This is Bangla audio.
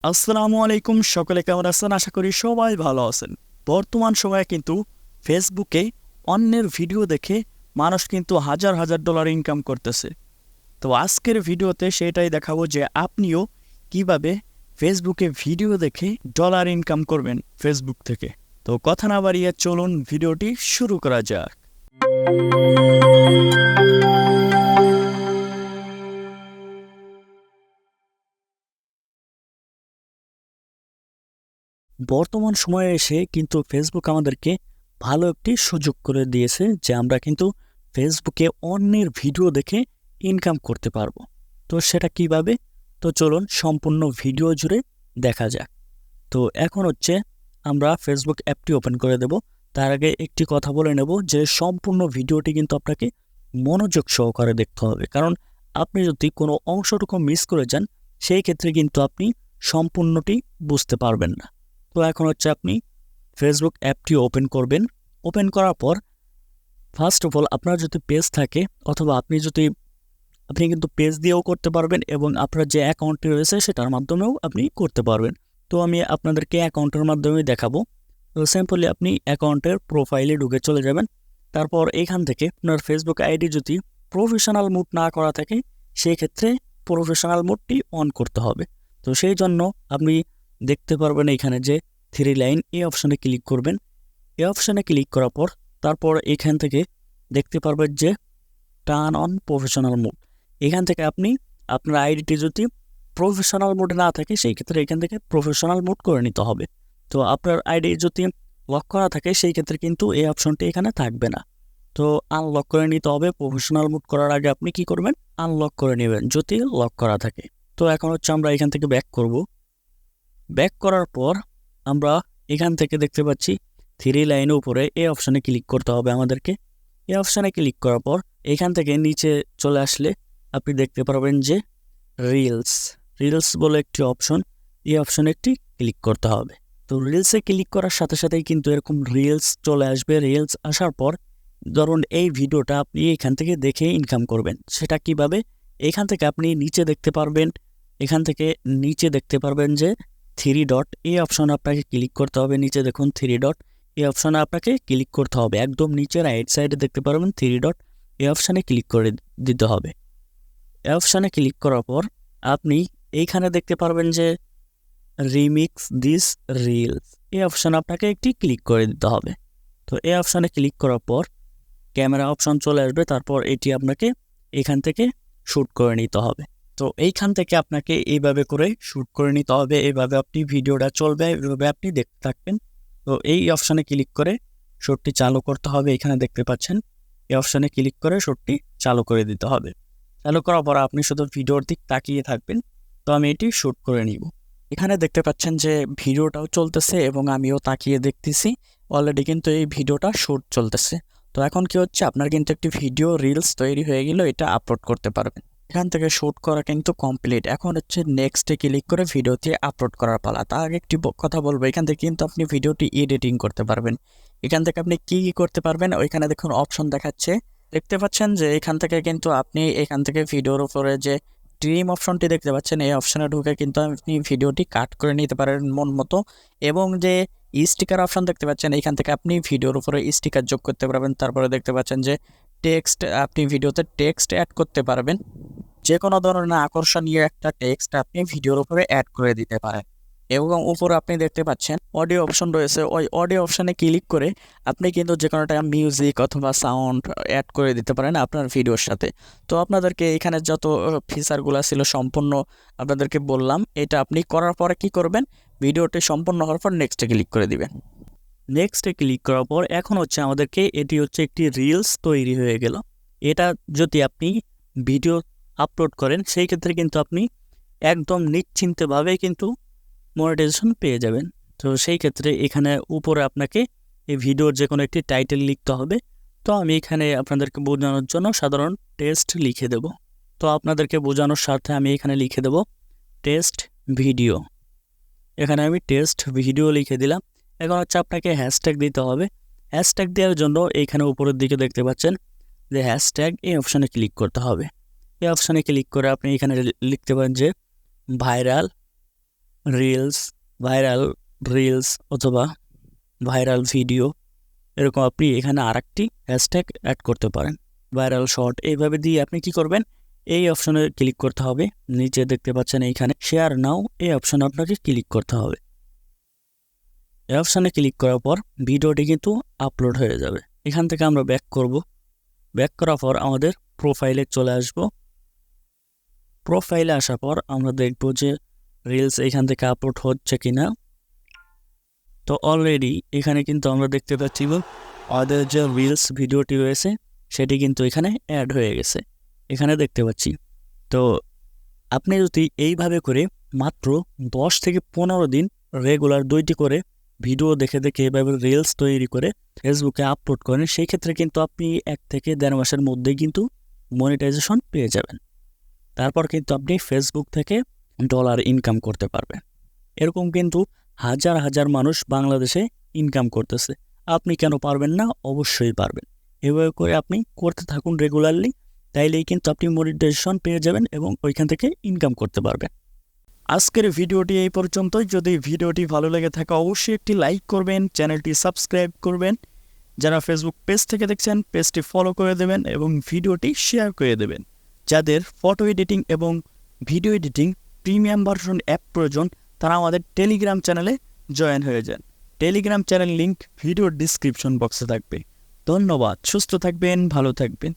আসসালামু আলাইকুম, সকলে কেমন আছেন? আশা করি সবাই ভালো আছেন। বর্তমান সময়ে কিন্তু ফেসবুকে অন্যের ভিডিও দেখে মানুষ কিন্তু হাজার হাজার ডলার ইনকাম করতেছে। তো আজকের ভিডিওতে সেটাই দেখাবো যে আপনিও কিভাবে ফেসবুকে ভিডিও দেখে ডলার ইনকাম করবেন ফেসবুক থেকে। তো কথা না বাড়িয়ে চলুন ভিডিওটি শুরু করা যাক। বর্তমান সময়ে এসে কিন্তু ফেসবুক আমাদেরকে ভালো একটি সুযোগ করে দিয়েছে যে আমরা কিন্তু ফেসবুকে অন্যের ভিডিও দেখে ইনকাম করতে পারবো। তো সেটা কিভাবে? তো চলুন সম্পূর্ণ ভিডিও জুড়ে দেখা যাক। তো এখন হচ্ছে আমরা ফেসবুক অ্যাপটি ওপেন করে দেব। তার আগে একটি কথা বলে নেব যে সম্পূর্ণ ভিডিওটি কিন্তু আপনাকে মনোযোগ সহকারে দেখতে হবে, কারণ আপনি যদি কোনো অংশটুকু মিস করে যান সেই ক্ষেত্রে কিন্তু আপনি সম্পূর্ণটি বুঝতে পারবেন না। তো এখন হচ্ছে আপনি ফেসবুক অ্যাপটি ওপেন করবেন। ওপেন করার পর ফার্স্ট অফ অল আপনার যদি পেজ থাকে অথবা আপনি কিন্তু পেজ দিয়েও করতে পারবেন এবং আপনার যে অ্যাকাউন্টটি রয়েছে সেটার মাধ্যমেও আপনি করতে পারবেন। তো আমি আপনাদেরকে অ্যাকাউন্টের মাধ্যমেই দেখাবো। তো সিম্পলি আপনি অ্যাকাউন্টের প্রোফাইলে ঢুকে চলে যাবেন। তারপর এখান থেকে আপনার ফেসবুক আইডি যদি প্রফেশনাল মুড না করা থাকে সেই ক্ষেত্রে প্রফেশনাল মুডটি অন করতে হবে। তো সেই জন্য আপনি দেখতে পারবেন এখানে যে 3 লাইন, এই অপশানে ক্লিক করবেন। এই অপশানে ক্লিক করার পর তারপর এখান থেকে দেখতে পারবেন যে টার্ন অন প্রফেশনাল মুড। এখান থেকে আপনি আপনার আইডিটি যদি প্রফেশনাল মোডে না থাকে সেই ক্ষেত্রে এখান থেকে প্রফেশনাল মোড করে নিতে হবে। তো আপনার আইডি যদি লক করা থাকে সেই ক্ষেত্রে কিন্তু এই অপশনটি এখানে থাকবে না। তো আনলক করে নিতে হবে। প্রফেশনাল মোড করার আগে আপনি কি করবেন? আনলক করে নেবেন যদি লক করা থাকে। তো এখন হচ্ছে আমরা এখান থেকে ব্যাক করব। ব্যাক করার পর আমরা এখান থেকে দেখতে পাচ্ছি 3 লাইনের উপরে এই অপশানে ক্লিক করতে হবে আমাদেরকে। এই অপশানে ক্লিক করার পর এখান থেকে নিচে চলে আসলে আপনি দেখতে পারবেন যে রিলস বলে একটি অপশন, এই অপশনে একটি ক্লিক করতে হবে। তো রিলসে ক্লিক করার সাথে সাথেই কিন্তু এরকম রিলস চলে আসবে। রিলস আসার পর ধরুন এই ভিডিওটা আপনি এখান থেকে দেখে ইনকাম করবেন। সেটা কিভাবে? এখান থেকে আপনি নিচে দেখতে পারবেন, এখান থেকে নিচে দেখতে পারবেন যে 3 ডট, এই অপশনে আপনাকে ক্লিক করতে হবে। নিচে দেখুন 3 ডট, এই অপশনে আপনাকে ক্লিক করতে হবে। একদম নিচে রাইট সাইডে দেখতে পারবেন 3 ডট, এই অপশানে ক্লিক করে দিতে হবে। এই অপশানে ক্লিক করার পর আপনি এইখানে দেখতে পারবেন যে রিমিক্স দিস রিলস, এই অপশানে আপনাকে একটি ক্লিক করে দিতে হবে। তো এই অপশানে ক্লিক করার পর ক্যামেরা অপশন চলে আসবে। তারপর এটি আপনাকে এখান থেকে শ্যুট করে নিতে হবে। তো এইখান থেকে আপনাকে এইভাবে করে শ্যুট করে নিতে হবে। এইভাবে আপনি ভিডিওটা চলবে, এইভাবে আপনি দেখতে থাকবেন। তো এই অপশানে ক্লিক করে শ্যুটটি চালু করতে হবে। এখানে দেখতে পাচ্ছেন এই অপশানে ক্লিক করে শ্যুটটি চালু করে দিতে হবে। চালু করার পর আপনি শুধু ভিডিওর দিক তাকিয়ে থাকবেন। তো আমি এটি শ্যুট করে নিব। এখানে দেখতে পাচ্ছেন যে ভিডিওটাও চলতেছে এবং আমিও তাকিয়ে দেখতেছি। অলরেডি কিন্তু এই ভিডিওটা শ্যুট চলতেছে। তো এখন কি হচ্ছে, আপনার কিন্তু একটি ভিডিও রিলস তৈরি হয়ে গেল, এটা আপলোড করতে পারবেন। এখান থেকে শ্যুট করা কিন্তু কমপ্লিট। এখন হচ্ছে নেক্সটে ক্লিক করে ভিডিওতে আপলোড করার পালা। তার আগে একটি কথা বলবো, এখান থেকে কিন্তু আপনি ভিডিওটি এডিটিং করতে পারবেন। এখান থেকে আপনি কি করতে পারবেন? ওইখানে দেখুন অপশন দেখাচ্ছে, দেখতে পাচ্ছেন যে এখান থেকে কিন্তু আপনি এখান থেকে ভিডিওর উপরে যে ট্রিম অপশনটি দেখতে পাচ্ছেন, এই অপশনে ঢুকে কিন্তু আপনি ভিডিওটি কাট করে নিতে পারেন মন মতো। এবং যে স্টিকার অপশন দেখতে পাচ্ছেন, এখান থেকে আপনি ভিডিওর উপরে স্টিকার যোগ করতে পারবেন। তারপরে দেখতে পাচ্ছেন যে টেক্সট, আপনি ভিডিওতে টেক্সট অ্যাড করতে পারবেন। যে কোনো ধরনের আকর্ষণীয় একটা টেক্সট আপনি ভিডিওর উপরে অ্যাড করে দিতে পারেন। এবং উপরে আপনি দেখতে পাচ্ছেন অডিও অপশন রয়েছে, ওই অডিও অপশানে ক্লিক করে আপনি কিন্তু যে কোনো একটা মিউজিক অথবা সাউন্ড অ্যাড করে দিতে পারেন আপনার ভিডিওর সাথে। তো আপনাদেরকে এখানে যত ফিচারগুলো ছিল সম্পূর্ণ আপনাদেরকে বললাম। এটা আপনি করার পরে কি করবেন? ভিডিওটি সম্পূর্ণ হওয়ার পর নেক্সটে ক্লিক করে দিবেন। নেক্সটে ক্লিক করার পর এখন হচ্ছে আমাদেরকে এটি হচ্ছে একটি রিলস তৈরি হয়ে গেল। এটা যদি আপনি ভিডিও আপলোড করেন সেই ক্ষেত্রে কিন্তু আপনি একদম নিশ্চিন্তভাবে কিন্তু মনিটাইজেশন পেয়ে যাবেন। তো সেই ক্ষেত্রে এখানে উপরে আপনাকে এই ভিডিওর যে কোনো একটি টাইটেল লিখতে হবে। তো আমি এখানে আপনাদেরকে বোঝানোর জন্য সাধারণ টেস্ট লিখে দেব। তো আপনাদেরকে বোঝানোর স্বার্থে আমি এখানে লিখে দেব টেস্ট ভিডিও। এখানে আমি টেস্ট ভিডিও লিখে দিলাম। এখন হচ্ছে আপনাকে হ্যাশট্যাগ দিতে হবে। হ্যাশট্যাগ দেওয়ার জন্য এইখানে উপরের দিকে দেখতে পাচ্ছেন যে হ্যাশট্যাগ, এই অপশানে ক্লিক করতে হবে। এই অপশানে ক্লিক করে আপনি এখানে লিখতে পারেন যে ভাইরাল রিলস, ভাইরাল রিলস অথবা ভাইরাল ভিডিও, এরকম আপনি এখানে আরেকটি হ্যাশট্যাগ অ্যাড করতে পারেন, ভাইরাল শর্ট। এইভাবে দিয়ে আপনি কি করবেন, এই অপশনে ক্লিক করতে হবে। নিচে দেখতে পাচ্ছেন এইখানে শেয়ার নাও, এই অপশনে আপনাকে ক্লিক করতে হবে। এই অপশানে ক্লিক করার পর ভিডিওটি কিন্তু আপলোড হয়ে যাবে। এখান থেকে আমরা ব্যাক করব। ব্যাক করার পর আমাদের প্রোফাইলে চলে আসব। প্রোফাইলে আসার পর আমরা দেখব যে রিলস এখান থেকে আপলোড হচ্ছে কিনা। তো অলরেডি এখানে কিন্তু আমরা দেখতে পাচ্ছি আমাদের যে রিলস ভিডিওটি রয়েছে সেটি কিন্তু এখানে অ্যাড হয়ে গেছে, এখানে দেখতে পাচ্ছি। তো আপনি যদি এইভাবে করে মাত্র 10 থেকে 15 দিন রেগুলার 2টি করে ভিডিও দেখে দেখে এভাবে রিলস তৈরি করে ফেসবুকে আপলোড করেন, সেই ক্ষেত্রে কিন্তু আপনি 1 থেকে 1.5 মাসের মধ্যেই কিন্তু মনিটাইজেশন পেয়ে যাবেন। তারপর কিন্তু আপনি ফেসবুক থেকে ডলার ইনকাম করতে পারবেন। এরকম কিন্তু হাজার হাজার মানুষ বাংলাদেশে ইনকাম করতেছে। আপনি কেন পারবেন না? অবশ্যই পারবেন। এভাবে করে আপনি করতে থাকুন রেগুলারলি, তাইলেই কিন্তু আপনি মনিটাইজেশন পেয়ে যাবেন এবং ওইখান থেকে ইনকাম করতে পারবেন। আজকের ভিডিওটি এই পর্যন্তই। যদি ভিডিওটি ভালো লেগে থাকে অবশ্যই একটি লাইক করবেন, চ্যানেলটি সাবস্ক্রাইব করবেন। যারা ফেসবুক পেজ থেকে দেখছেন পেজটি ফলো করে দেবেন এবং ভিডিওটি শেয়ার করে দেবেন। যাদের ফটো এডিটিং এবং video editing premium version app প্রয়োজন তারা আমাদের টেলিগ্রাম চ্যানেলে জয়েন হয়ে যান। টেলিগ্রাম চ্যানেল লিংক ভিডিওর ডিসক্রিপশন বক্সে থাকবে। ধন্যবাদ। সুস্থ থাকবেন, ভালো থাকবেন।